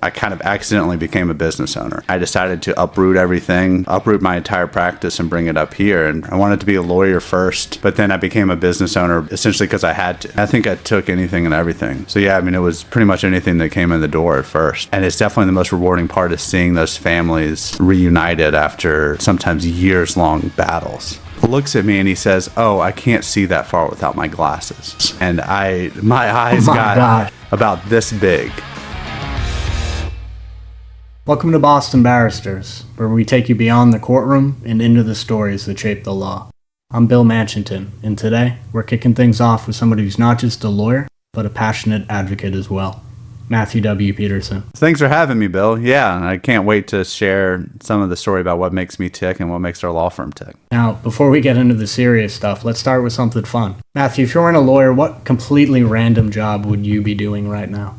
I kind of accidentally became a business owner. I decided to uproot everything, uproot my entire practice and bring it up here. And I wanted to be a lawyer first, but then I became a business owner essentially because I had to. I think I took anything and everything. So yeah, I mean, it was pretty much anything that came in the door at first. And it's definitely the most rewarding part is seeing those families reunited after sometimes years-long battles. Looks at me and he says, "Oh, I can't see that far without my glasses." And my eyes got about this big. Welcome to Boston Barristers, where we take you beyond the courtroom and into the stories that shape the law. I'm Bill Manchinton, and today we're kicking things off with somebody who's not just a lawyer, but a passionate advocate as well. Matthew W. Peterson. Thanks for having me, Bill. Yeah, I can't wait to share some of the story about what makes me tick and what makes our law firm tick. Now, before we get into the serious stuff, let's start with something fun. Matthew, if you weren't a lawyer, what completely random job would you be doing right now?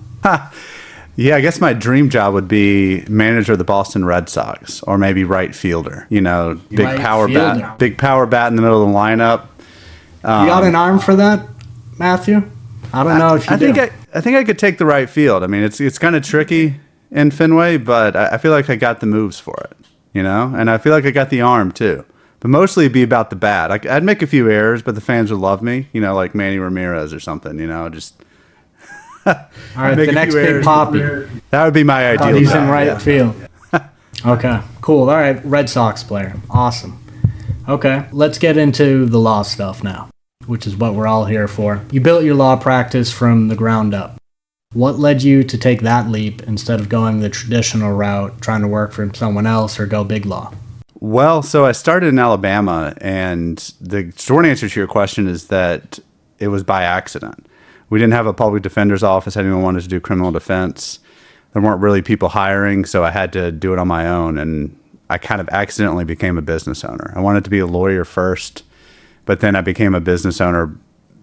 Yeah, I guess my dream job would be manager of the Boston Red Sox, or maybe right fielder. You know, big power bat in the middle of the lineup. You got an arm for that, Matthew? I don't know if you do. I think I could take the right field. I mean, it's kind of tricky in Fenway, but I feel like I got the moves for it, you know? And I feel like I got the arm, too. But mostly it'd be about the bat. I'd make a few errors, but the fans would love me, you know, like Manny Ramirez or something, you know, just... All right, the next big poppy. That would be my ideal job. He's in right field. Okay, cool. All right, Red Sox player. Awesome. Okay, let's get into the law stuff now, which is what we're all here for. You built your law practice from the ground up. What led you to take that leap instead of going the traditional route, trying to work for someone else or go big law? Well, so I started in Alabama, and the short answer to your question is that it was by accident. We didn't have a public defender's office. Anyone wanted to do criminal defense. There weren't really people hiring, so I had to do it on my own, and I kind of accidentally became a business owner. I wanted to be a lawyer first, but then I became a business owner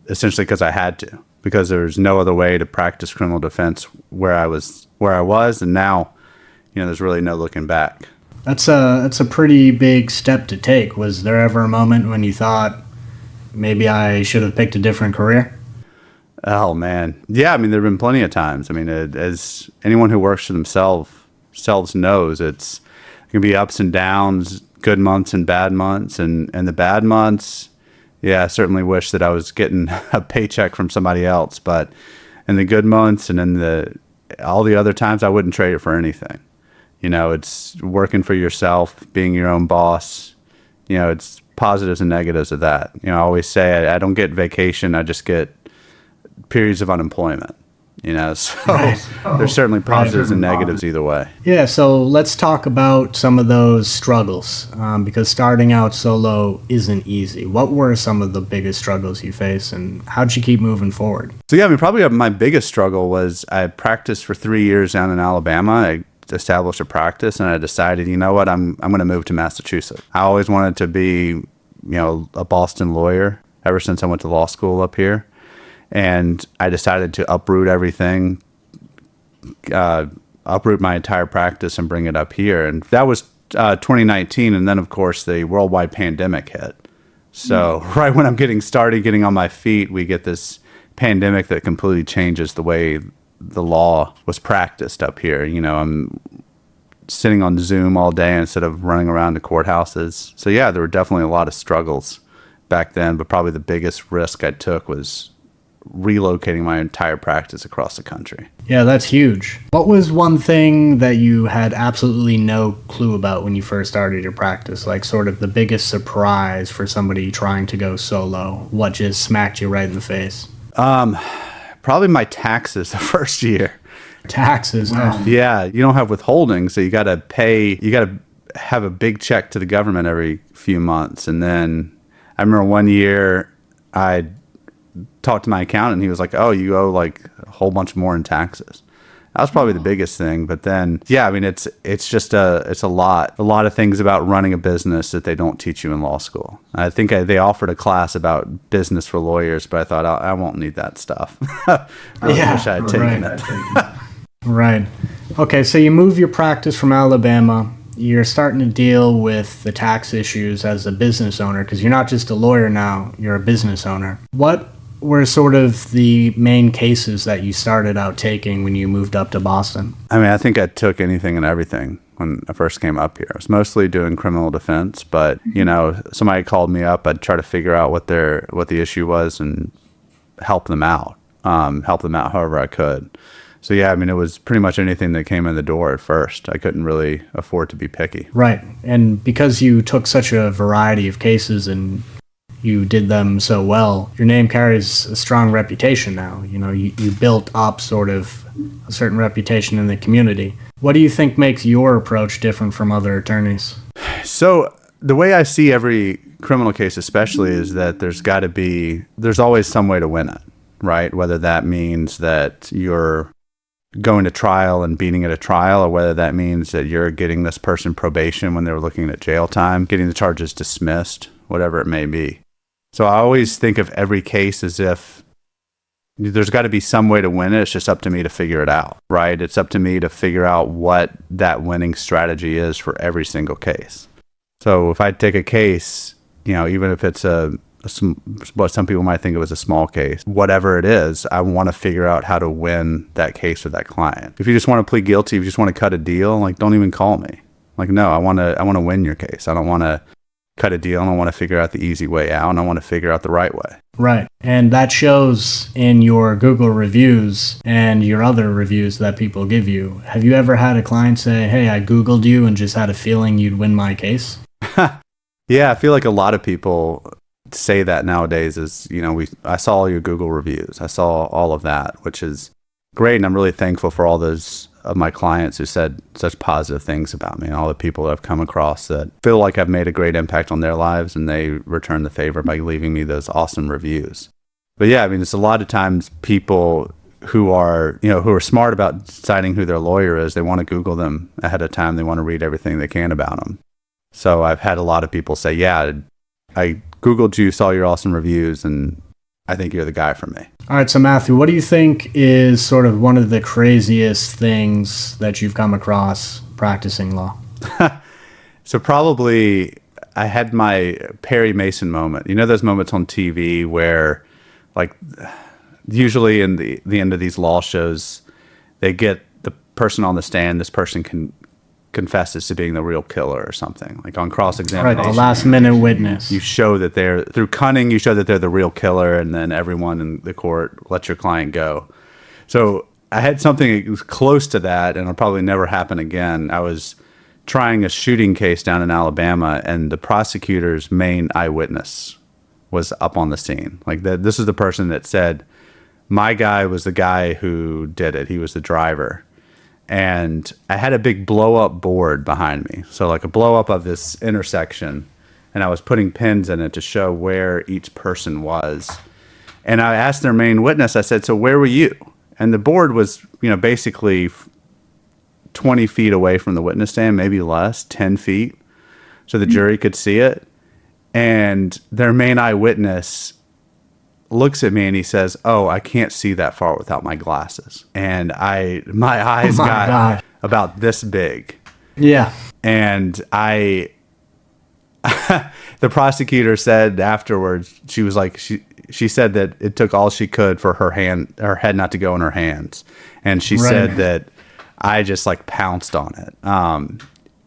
essentially because I had to, because there was no other way to practice criminal defense where I was, and now, you know, there's really no looking back. That's a pretty big step to take. Was there ever a moment when you thought maybe I should have picked a different career? Oh, man. Yeah, I mean, there have been plenty of times. I mean, as anyone who works for themselves knows, it can be ups and downs, good months and bad months. And the bad months, yeah, I certainly wish that I was getting a paycheck from somebody else. But in the good months and in all the other times, I wouldn't trade it for anything. You know, it's working for yourself, being your own boss. You know, it's positives and negatives of that. You know, I always say I don't get vacation. I just get periods of unemployment, you know, so there's certainly positives and negatives either way. Yeah, so let's talk about some of those struggles, because starting out solo isn't easy. What were some of the biggest struggles you faced, and how'd you keep moving forward? So yeah, I mean, probably my biggest struggle was I practiced for 3 years down in Alabama. I established a practice, and I decided, you know what, I'm going to move to Massachusetts. I always wanted to be, you know, a Boston lawyer ever since I went to law school up here. And I decided to uproot everything, uproot my entire practice and bring it up here. And that was 2019. And then, of course, the worldwide pandemic hit. So right when I'm getting on my feet, we get this pandemic that completely changes the way the law was practiced up here. You know, I'm sitting on Zoom all day instead of running around to courthouses. So, yeah, there were definitely a lot of struggles back then. But probably the biggest risk I took was relocating my entire practice across the country. Yeah, that's huge. What was one thing that you had absolutely no clue about when you first started your practice? Like sort of the biggest surprise for somebody trying to go solo? What just smacked you right in the face? Probably my taxes the first year. Taxes? Wow. Yeah, you don't have withholding, so you got to have a big check to the government every few months. And then I remember one year I talked to my accountant, he was like, "Oh, you owe like a whole bunch more in taxes." That was probably the biggest thing. But then, yeah, I mean, it's a lot of things about running a business that they don't teach you in law school. I think they offered a class about business for lawyers, but I thought I won't need that stuff. I wish I had taken it. Right. Okay, so you move your practice from Alabama. You're starting to deal with the tax issues as a business owner, because you're not just a lawyer now, you're a business owner. What were sort of the main cases that you started out taking when you moved up to Boston? I mean, I think I took anything and everything when I first came up here. I was mostly doing criminal defense, but somebody called me up, I'd try to figure out what the issue was and help them out however I could. So yeah, I mean, it was pretty much anything that came in the door at first. I couldn't really afford to be picky. Right. And because you took such a variety of cases and you did them so well, your name carries a strong reputation now. You built up sort of a certain reputation in the community. What do you think makes your approach different from other attorneys? So the way I see every criminal case especially is that there's always some way to win it, right? Whether that means that you're going to trial and beating at a trial, or whether that means that you're getting this person probation when they were looking at jail time, getting the charges dismissed, whatever it may be. So I always think of every case as if there's got to be some way to win it. It's just up to me to figure it out, right? It's up to me to figure out what that winning strategy is for every single case. So if I take a case, even if it's what some people might think of as a small case, whatever it is, I want to figure out how to win that case with that client. If you just want to plead guilty, if you just want to cut a deal, don't even call me. No, I want to win your case. I don't want to cut a deal. I don't want to figure out the easy way out, and I want to figure out the right way. Right. And that shows in your Google reviews and your other reviews that people give you. Have you ever had a client say, hey, I Googled you and just had a feeling you'd win my case? Yeah, I feel like a lot of people say that nowadays is, I saw all your Google reviews. I saw all of that, which is great. And I'm really thankful for all those of my clients who said such positive things about me, and all the people that I've come across that feel like I've made a great impact on their lives, and they return the favor by leaving me those awesome reviews. But yeah, I mean, it's a lot of times people who are smart about deciding who their lawyer is. They want to Google them ahead of time. They want to read everything they can about them. So I've had a lot of people say, yeah, I Googled you, saw your awesome reviews, and I think you're the guy for me. All right, so Matthew, what do you think is sort of one of the craziest things that you've come across practicing law? So probably I had my Perry Mason moment. Those moments on TV where, usually in the end of these law shows, they get the person on the stand. This person confesses to being the real killer or something, on cross-examination. Right, the last-minute witness. You show that through cunning, you show that they're the real killer, and then everyone in the court lets your client go. So I had something that was close to that, and it'll probably never happen again. I was trying a shooting case down in Alabama, and the prosecutor's main eyewitness was up on the scene. This is the person that said, my guy was the guy who did it. He was the driver. And I had a big blow-up board behind me. So a blow-up of this intersection. And I was putting pins in it to show where each person was. And I asked their main witness, I said, so where were you? And the board was, basically 20 feet away from the witness stand, maybe less, 10 feet. So the jury could see it. And their main eyewitness looks at me and he says, oh, I can't see that far without my glasses. And my eyes got about this big. Yeah. And the prosecutor said afterwards, she was like, she said that it took all she could for her head not to go in her hands. And she said that I just pounced on it.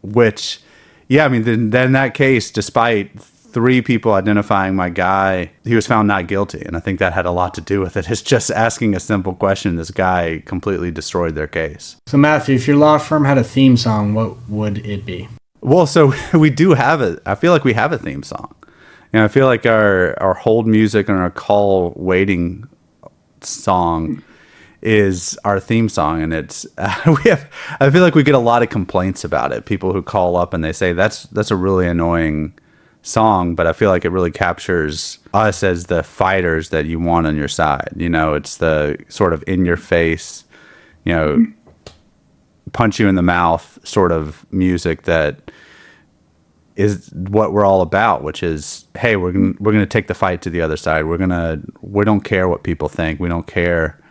Which, yeah, I mean, then that case, despite 3 people identifying my guy, he was found not guilty. And I think that had a lot to do with it. It's just asking a simple question. This guy completely destroyed their case. So Matthew, if your law firm had a theme song, what would it be? Well, so we do have it. I feel like we have a theme song. I feel like our hold music and our call waiting song is our theme song. And it's, I feel like we get a lot of complaints about it. People who call up and they say, that's a really annoying song, but I feel like it really captures us as the fighters that you want on your side. It's the sort of in your face, punch you in the mouth sort of music that is what we're all about, which is, hey, we're going to take the fight to the other side. We don't care what people think. We don't care.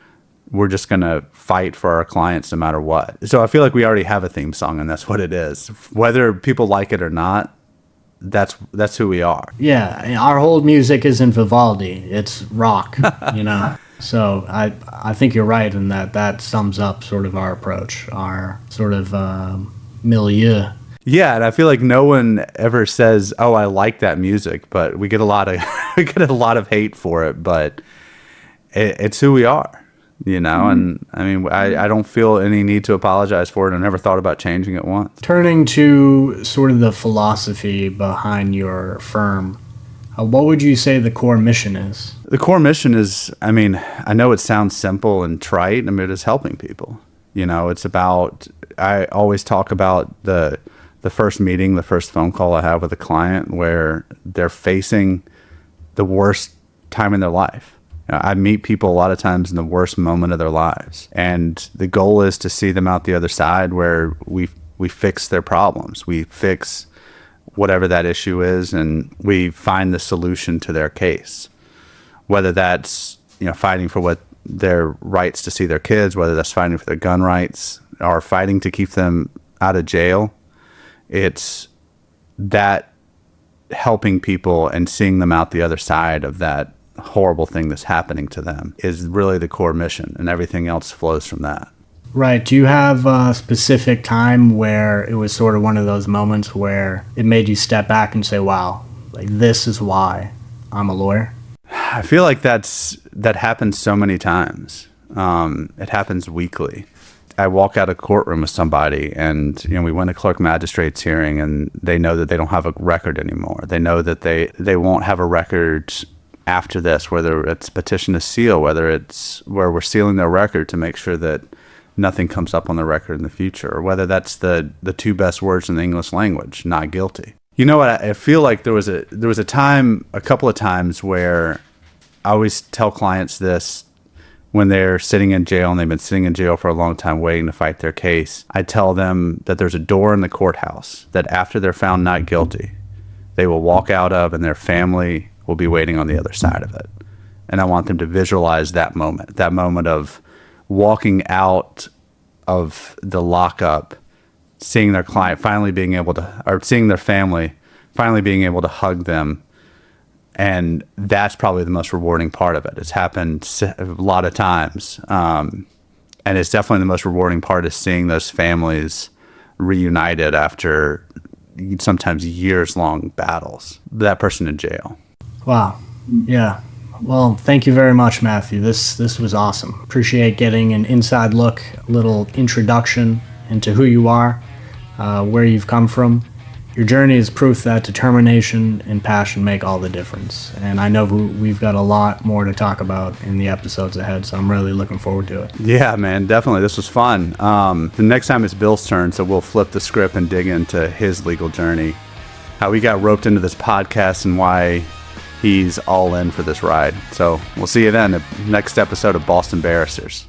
We're just going to fight for our clients no matter what. So I feel like we already have a theme song, and that's what it is. Whether people like it or not, that's who we are. Yeah, our whole music isn't Vivaldi; it's rock, you know. So I think you're right in that sums up sort of our approach, our sort of milieu. Yeah, and I feel like no one ever says, "Oh, I like that music," but we get a lot of we get a lot of hate for it. But it's who we are, you know. And I mean, I don't feel any need to apologize for it. I never thought about changing it once. Turning to sort of the philosophy behind your firm, what would you say the core mission is? The core mission is, I mean, I know it sounds simple and trite. I mean, it is helping people. You know, it's about. I always talk about the first meeting, the first phone call I have with a client where they're facing the worst time in their life. I meet people a lot of times in the worst moment of their lives. And the goal is to see them out the other side where we fix their problems. We fix whatever that issue is, and we find the solution to their case. Whether that's, you know, fighting for what their rights to see their kids, whether that's fighting for their gun rights, or fighting to keep them out of jail. It's that helping people and seeing them out the other side of that horrible thing that's happening to them is really the core mission, and everything else flows from that. Right. Do you have a specific time where it was sort of one of those moments where it made you step back and say, wow, like this is why I'm a lawyer? I feel like that happens so many times. It happens weekly. I walk out of courtroom with somebody, and you know, we went to clerk magistrate's hearing, and they know that they don't have a record anymore. They know that they won't have a record after this, whether it's petition to seal, whether it's where we're sealing their record to make sure that nothing comes up on the record in the future, or whether that's the two best words in the English language, not guilty. You know what? I feel like there was a time, a couple of times where I always tell clients this. When they're sitting in jail and they've been sitting in jail for a long time waiting to fight their case, I tell them that there's a door in the courthouse that after they're found not guilty, they will walk out of, and their family will be waiting on the other side of it. And I want them to visualize that moment of walking out of the lockup, seeing their client finally being able to, or seeing their family finally being able to hug them. And that's probably the most rewarding part of it. It's happened a lot of times. And it's definitely the most rewarding part is seeing those families reunited after sometimes years-long battles. That person in jail. Wow. Yeah. Well, thank you very much, Matthew. This was awesome. Appreciate getting an inside look, a little introduction into who you are, where you've come from. Your journey is proof that determination and passion make all the difference. And I know we've got a lot more to talk about in the episodes ahead, so I'm really looking forward to it. Yeah, man, definitely. This was fun. The next time it's Bill's turn, so we'll flip the script and dig into his legal journey, how he got roped into this podcast and why he's all in for this ride. So we'll see you then, the next episode of Boston Barristers.